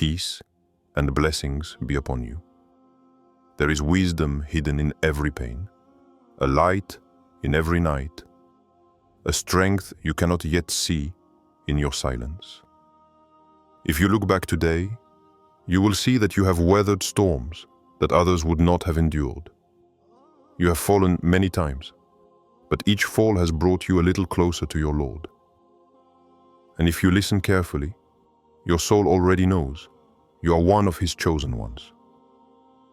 peace and blessings be upon you. There is wisdom hidden in every pain, a light in every night, a strength you cannot yet see in your silence. If you look back today, you will see that you have weathered storms that others would not have endured. You have fallen many times, but each fall has brought you a little closer to your Lord. And if you listen carefully, your soul already knows you are one of His chosen ones.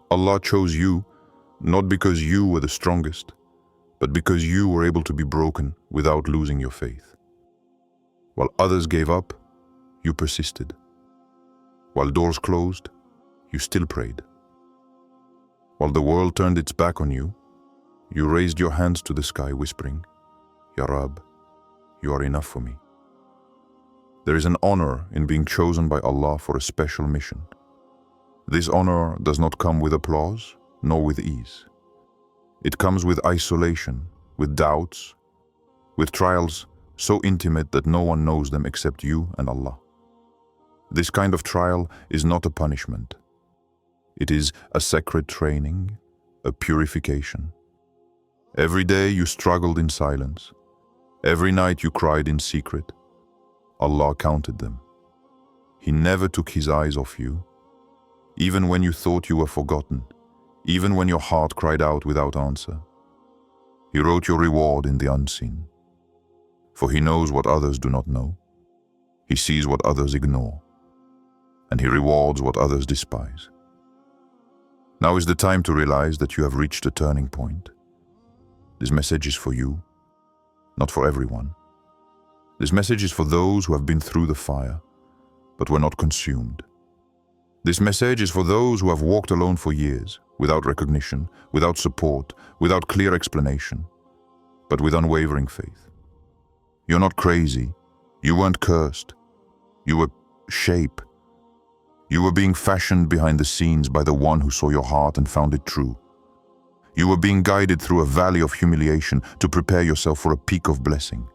Allah chose you not because you were the strongest, but because you were able to be broken without losing your faith. While others gave up, you persisted. While doors closed, you still prayed. While the world turned its back on you, you raised your hands to the sky whispering, Ya Rab, you are enough for me. There is an honor in being chosen by Allah for a special mission. This honor does not come with applause, nor with ease. It comes with isolation, with doubts, with trials so intimate that no one knows them except you and Allah. This kind of trial is not a punishment. It is a sacred training, a purification. Every day you struggled in silence. Every night you cried in secret. Allah counted them. He never took His eyes off you. Even when you thought you were forgotten, even when your heart cried out without answer, He wrote your reward in the unseen. For He knows what others do not know. He sees what others ignore. And He rewards what others despise. Now is the time to realize that you have reached a turning point. This message is for you, not for everyone. This message is for those who have been through the fire, but were not consumed. This message is for those who have walked alone for years, without recognition, without support, without clear explanation, but with unwavering faith. You're not crazy. You weren't cursed. You were shaped. You were being fashioned behind the scenes by the one who saw your heart and found it true. You were being guided through a valley of humiliation to prepare yourself for a peak of blessing.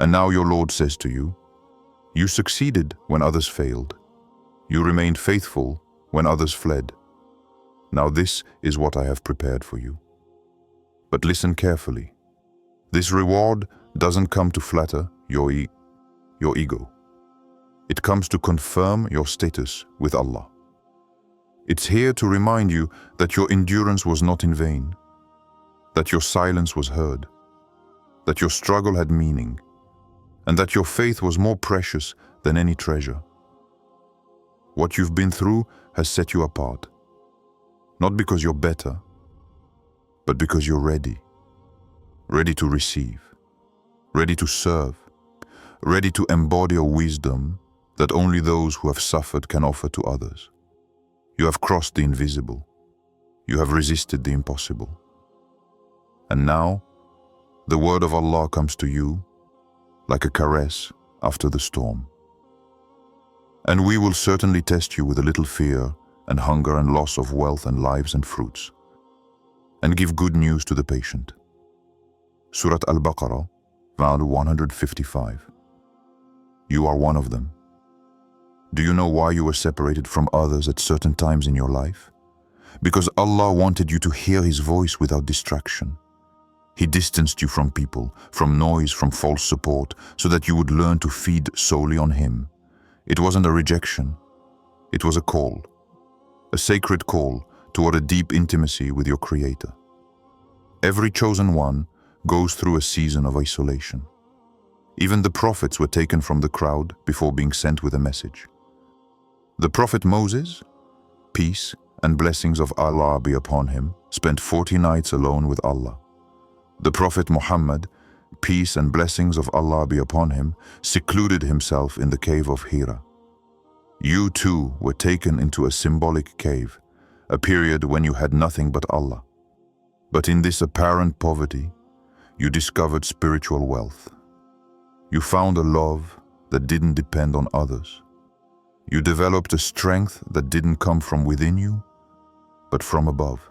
And now your Lord says to you, you succeeded when others failed. You remained faithful when others fled. Now this is what I have prepared for you. But listen carefully. This reward doesn't come to flatter your ego. It comes to confirm your status with Allah. It's here to remind you that your endurance was not in vain, that your silence was heard, that your struggle had meaning, and that your faith was more precious than any treasure. What you've been through has set you apart, not because you're better, but because you're ready to receive, ready to serve, ready to embody a wisdom that only those who have suffered can offer to others. You have crossed the invisible. You have resisted the impossible. And now, the word of Allah comes to you like a caress after the storm. And we will certainly test you with a little fear and hunger and loss of wealth and lives and fruits, and give good news to the patient. Surah Al-Baqarah, verse 155. You are one of them. Do you know why you were separated from others at certain times in your life? Because Allah wanted you to hear His voice without distraction. He distanced you from people, from noise, from false support, so that you would learn to feed solely on Him. It wasn't a rejection. It was a call, a sacred call toward a deep intimacy with your Creator. Every chosen one goes through a season of isolation. Even the prophets were taken from the crowd before being sent with a message. The prophet Moses, peace and blessings of Allah be upon him, spent 40 nights alone with Allah. The prophet Muhammad, peace and blessings of Allah be upon him, secluded himself in the cave of Hira. You too were taken into a symbolic cave, a period when you had nothing but Allah. But in this apparent poverty, you discovered spiritual wealth. You found a love that didn't depend on others. You developed a strength that didn't come from within you, but from above.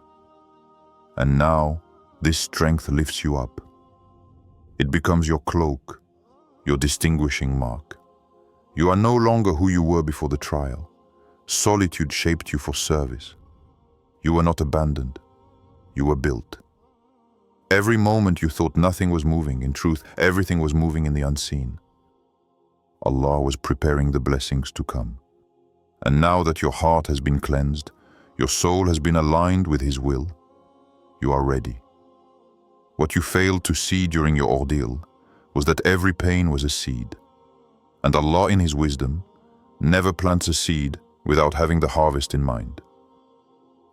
And now, this strength lifts you up. It becomes your cloak, your distinguishing mark. You are no longer who you were before the trial. Solitude shaped you for service. You were not abandoned. You were built. Every moment you thought nothing was moving, in truth, everything was moving in the unseen. Allah was preparing the blessings to come. And now that your heart has been cleansed, your soul has been aligned with His will, you are ready. What you failed to see during your ordeal was that every pain was a seed. And Allah in His wisdom never plants a seed without having the harvest in mind.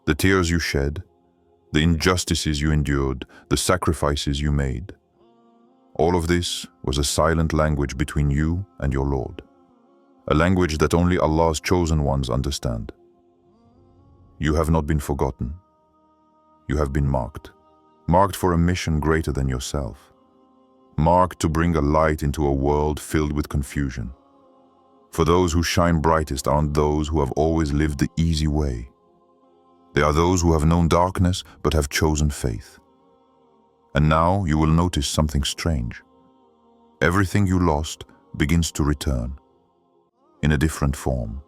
The tears you shed, the injustices you endured, the sacrifices you made, all of this was a silent language between you and your Lord, a language that only Allah's chosen ones understand. You have not been forgotten. You have been marked for a mission greater than yourself, marked to bring a light into a world filled with confusion. For those who shine brightest aren't those who have always lived the easy way. They are those who have known darkness but have chosen faith. And now you will notice something strange. Everything you lost begins to return, in a different form.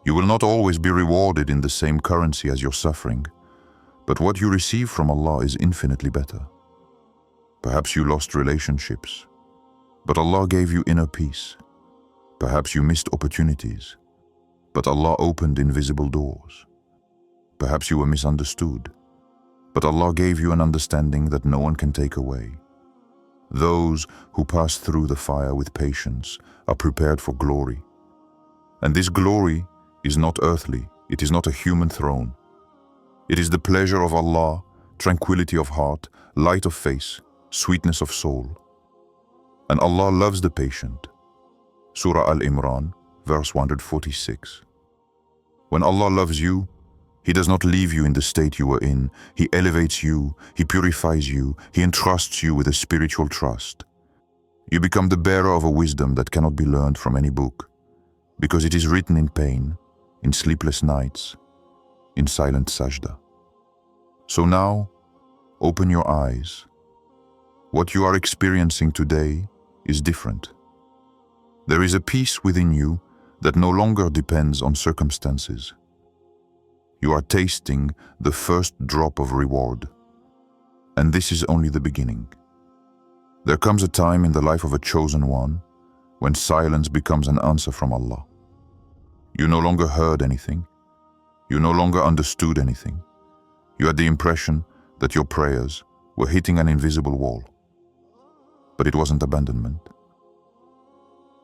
You will not always be rewarded in the same currency as your suffering, but what you receive from Allah is infinitely better. Perhaps you lost relationships, but Allah gave you inner peace. Perhaps you missed opportunities, but Allah opened invisible doors. Perhaps you were misunderstood, but Allah gave you an understanding that no one can take away. Those who pass through the fire with patience are prepared for glory. And this glory is not earthly, it is not a human throne. It is the pleasure of Allah, tranquility of heart, light of face, sweetness of soul. And Allah loves the patient. Surah Al-Imran, verse 146. When Allah loves you, He does not leave you in the state you were in. He elevates you, He purifies you, He entrusts you with a spiritual trust. You become the bearer of a wisdom that cannot be learned from any book, because it is written in pain, in sleepless nights, in silent sajda. So now, open your eyes. What you are experiencing today is different. There is a peace within you that no longer depends on circumstances. You are tasting the first drop of reward, and this is only the beginning. There comes a time in the life of a chosen one when silence becomes an answer from Allah. You no longer heard anything. You no longer understood anything. You had the impression that your prayers were hitting an invisible wall. But it wasn't abandonment.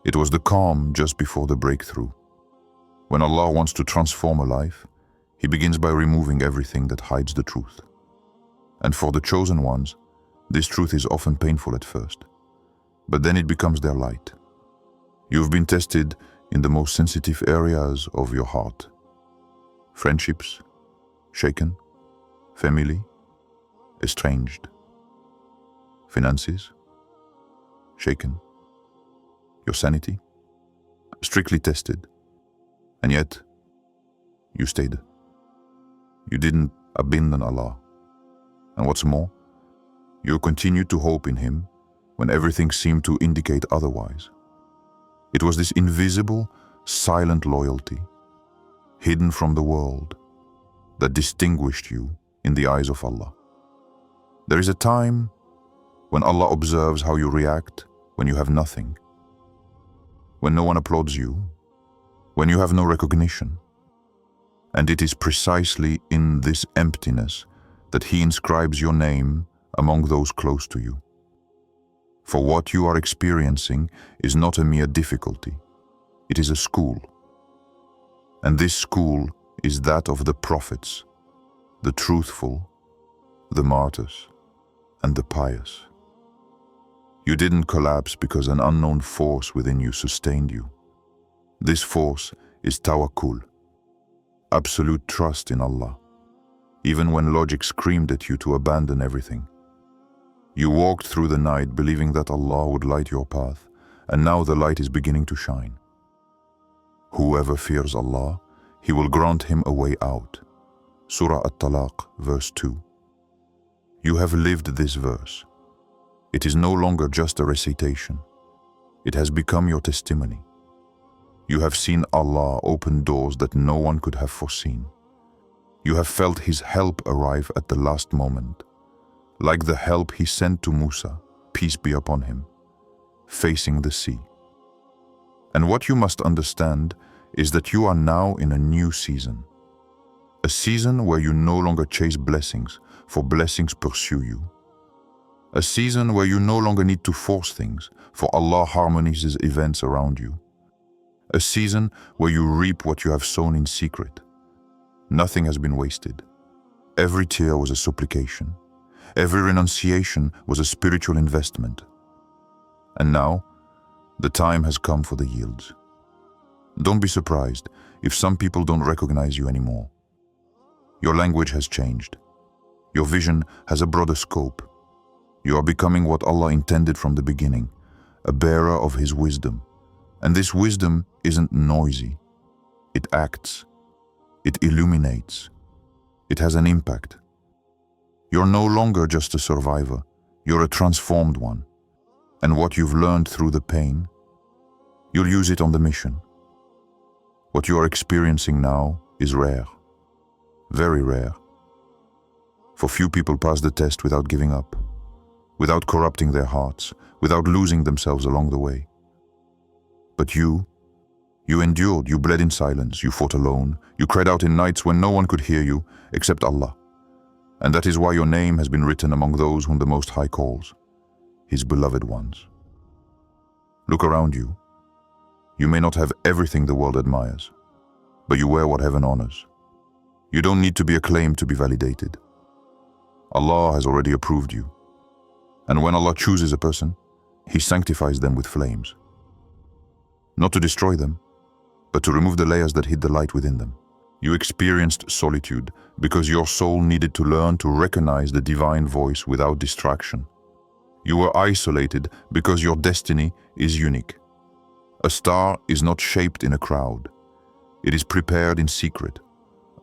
It was the calm just before the breakthrough. When Allah wants to transform a life, He begins by removing everything that hides the truth. And for the chosen ones, this truth is often painful at first, but then it becomes their light. You've been tested in the most sensitive areas of your heart. Friendships, shaken. Family, estranged. Finances, shaken. Your sanity, strictly tested. And yet, you stayed. You didn't abandon Allah. And what's more, you continued to hope in Him when everything seemed to indicate otherwise. It was this invisible, silent loyalty, hidden from the world, that distinguished you in the eyes of Allah. There is a time when Allah observes how you react when you have nothing, when no one applauds you, when you have no recognition. And it is precisely in this emptiness that He inscribes your name among those close to you. For what you are experiencing is not a mere difficulty, it is a school. And this school is that of the prophets, the truthful, the martyrs, and the pious. You didn't collapse because an unknown force within you sustained you. This force is tawakkul, absolute trust in Allah, even when logic screamed at you to abandon everything. You walked through the night believing that Allah would light your path, and now the light is beginning to shine. Whoever fears Allah, He will grant him a way out. Surah At-Talaq, verse 2. You have lived this verse. It is no longer just a recitation. It has become your testimony. You have seen Allah open doors that no one could have foreseen. You have felt His help arrive at the last moment, like the help He sent to Musa, peace be upon him, facing the sea. And what you must understand is that you are now in a new season. A season where you no longer chase blessings, for blessings pursue you. A season where you no longer need to force things, for Allah harmonizes events around you. A season where you reap what you have sown in secret. Nothing has been wasted. Every tear was a supplication. Every renunciation was a spiritual investment. And now, the time has come for the yields. Don't be surprised if some people don't recognize you anymore. Your language has changed. Your vision has a broader scope. You are becoming what Allah intended from the beginning, a bearer of His wisdom. And this wisdom isn't noisy. It acts. It illuminates. It has an impact. You're no longer just a survivor. You're a transformed one. And what you've learned through the pain, you'll use it on the mission. What you are experiencing now is rare. Very rare. For few people pass the test without giving up, without corrupting their hearts, without losing themselves along the way. But you endured, you bled in silence, you fought alone, you cried out in nights when no one could hear you except Allah. And that is why your name has been written among those whom the Most High calls, His beloved ones. Look around you. You may not have everything the world admires, but you wear what heaven honors. You don't need to be acclaimed to be validated. Allah has already approved you. And when Allah chooses a person, He sanctifies them with flames. Not to destroy them, but to remove the layers that hid the light within them. You experienced solitude because your soul needed to learn to recognize the divine voice without distraction. You were isolated because your destiny is unique. A star is not shaped in a crowd. It is prepared in secret,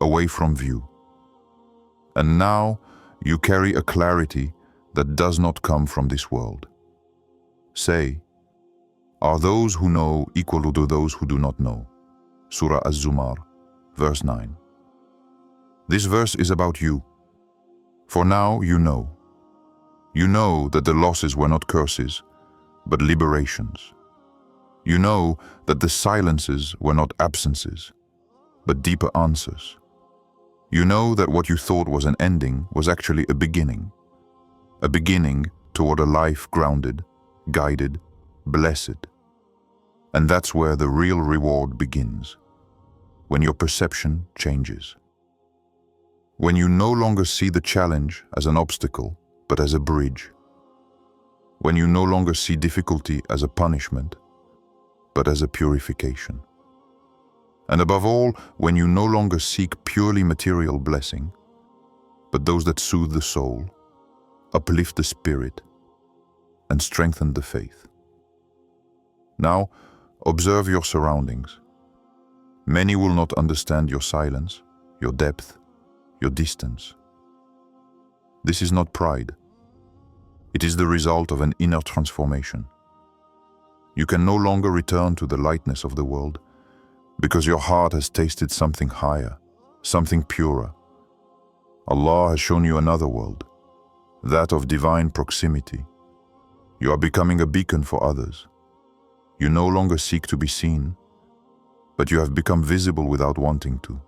away from view. And now you carry a clarity that does not come from this world. Say, are those who know equal to those who do not know? Surah Az-Zumar, verse 9. This verse is about you. For now you know. You know that the losses were not curses, but liberations. You know that the silences were not absences, but deeper answers. You know that what you thought was an ending was actually a beginning toward a life grounded, guided, blessed. And that's where the real reward begins, when your perception changes. When you no longer see the challenge as an obstacle, but as a bridge. When you no longer see difficulty as a punishment, but as a purification. And above all, when you no longer seek purely material blessing, but those that soothe the soul, uplift the spirit, and strengthen the faith. Now, observe your surroundings. Many will not understand your silence, your depth, your distance. This is not pride. It is the result of an inner transformation. You can no longer return to the lightness of the world because your heart has tasted something higher, something purer. Allah has shown you another world, that of divine proximity. You are becoming a beacon for others. You no longer seek to be seen, but you have become visible without wanting to.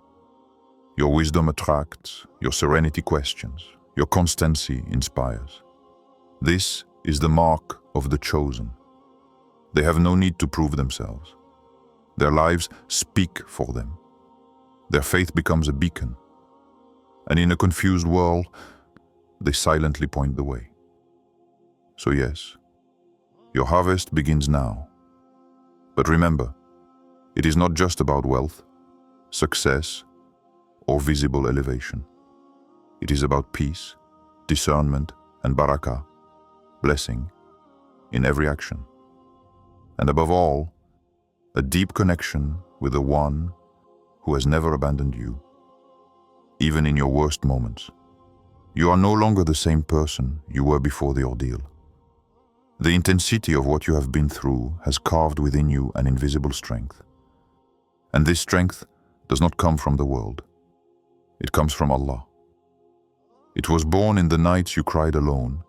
Your wisdom attracts, your serenity questions, your constancy inspires. This is the mark of the chosen. They have no need to prove themselves. Their lives speak for them. Their faith becomes a beacon. And in a confused world, they silently point the way. So yes, your harvest begins now. But remember, it is not just about wealth, success, or visible elevation. It is about peace, discernment, and barakah, blessing, in every action. And above all, a deep connection with the One who has never abandoned you, even in your worst moments. You are no longer the same person you were before the ordeal. The intensity of what you have been through has carved within you an invisible strength. And this strength does not come from the world. It comes from Allah. It was born in the nights you cried alone.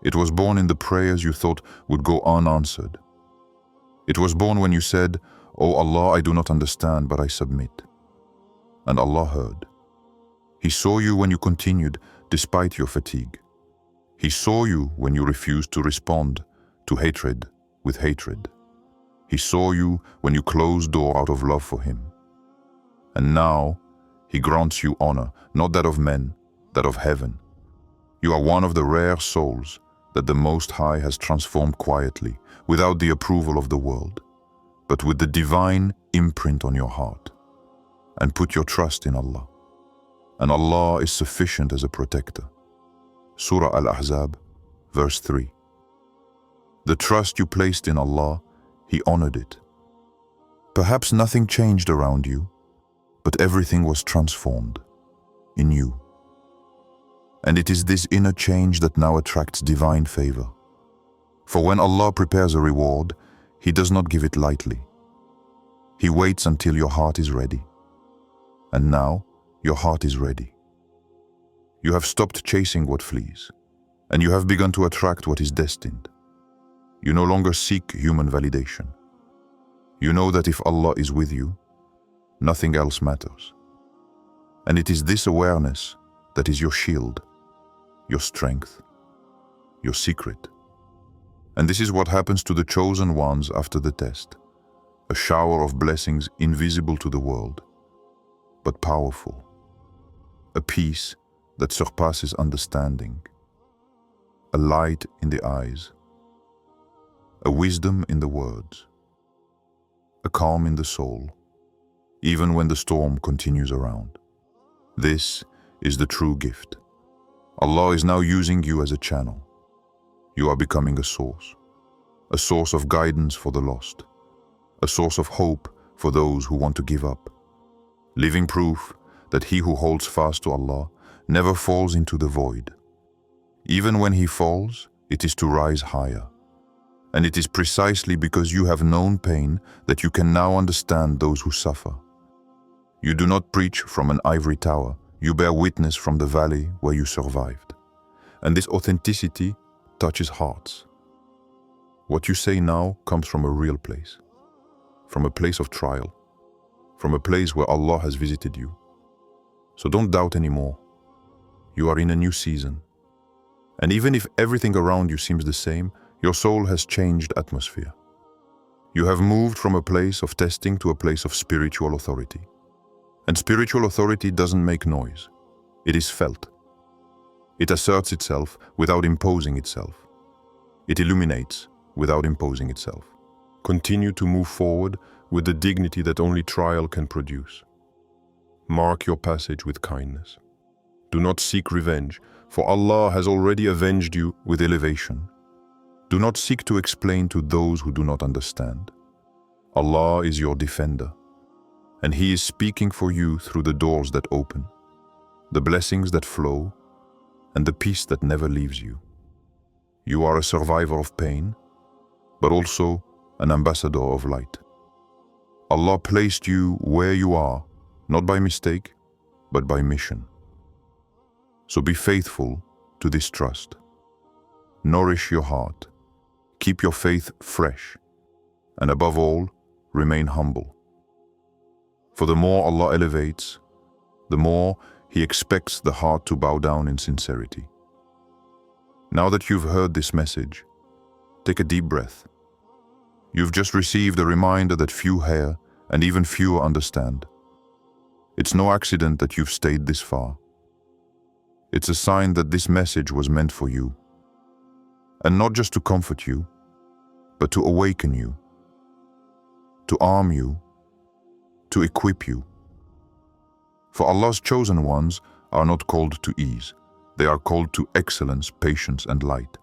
It was born in the prayers you thought would go unanswered. It was born when you said, "Oh Allah, I do not understand, but I submit." And Allah heard. He saw you when you continued despite your fatigue. He saw you when you refused to respond to hatred with hatred. He saw you when you closed door out of love for Him. And now He grants you honor, not that of men, that of heaven. You are one of the rare souls that the Most High has transformed quietly, without the approval of the world, but with the divine imprint on your heart. And put your trust in Allah. And Allah is sufficient as a protector. Surah Al-Ahzab, verse 3. The trust you placed in Allah, He honored it. Perhaps nothing changed around you, but everything was transformed in you. And it is this inner change that now attracts divine favor. For when Allah prepares a reward, He does not give it lightly. He waits until your heart is ready. And now, your heart is ready. You have stopped chasing what flees, and you have begun to attract what is destined. You no longer seek human validation. You know that if Allah is with you, nothing else matters. And it is this awareness that is your shield, your strength, your secret. And this is what happens to the chosen ones after the test. A shower of blessings invisible to the world, but powerful. A peace that surpasses understanding. A light in the eyes. A wisdom in the words. A calm in the soul, even when the storm continues around. This is the true gift. Allah is now using you as a channel. You are becoming a source of guidance for the lost, a source of hope for those who want to give up. Living proof that he who holds fast to Allah never falls into the void. Even when he falls, it is to rise higher. And it is precisely because you have known pain that you can now understand those who suffer. You do not preach from an ivory tower, you bear witness from the valley where you survived. And this authenticity touches hearts. What you say now comes from a real place, from a place of trial, from a place where Allah has visited you. So don't doubt anymore. You are in a new season. And even if everything around you seems the same, your soul has changed atmosphere. You have moved from a place of testing to a place of spiritual authority. And spiritual authority doesn't make noise. It is felt. It asserts itself without imposing itself. It illuminates without imposing itself. Continue to move forward with the dignity that only trial can produce. Mark your passage with kindness. Do not seek revenge, for Allah has already avenged you with elevation. Do not seek to explain to those who do not understand. Allah is your defender, and He is speaking for you through the doors that open, the blessings that flow, and the peace that never leaves you. You are a survivor of pain, but also an ambassador of light. Allah placed you where you are, not by mistake, but by mission. So be faithful to this trust. Nourish your heart. Keep your faith fresh, and above all, remain humble. For the more Allah elevates, the more He expects the heart to bow down in sincerity. Now that you've heard this message, take a deep breath. You've just received a reminder that few hear and even fewer understand. It's no accident that you've stayed this far. It's a sign that this message was meant for you. And not just to comfort you, but to awaken you, to arm you, to equip you. For Allah's chosen ones are not called to ease. They are called to excellence, patience, and light.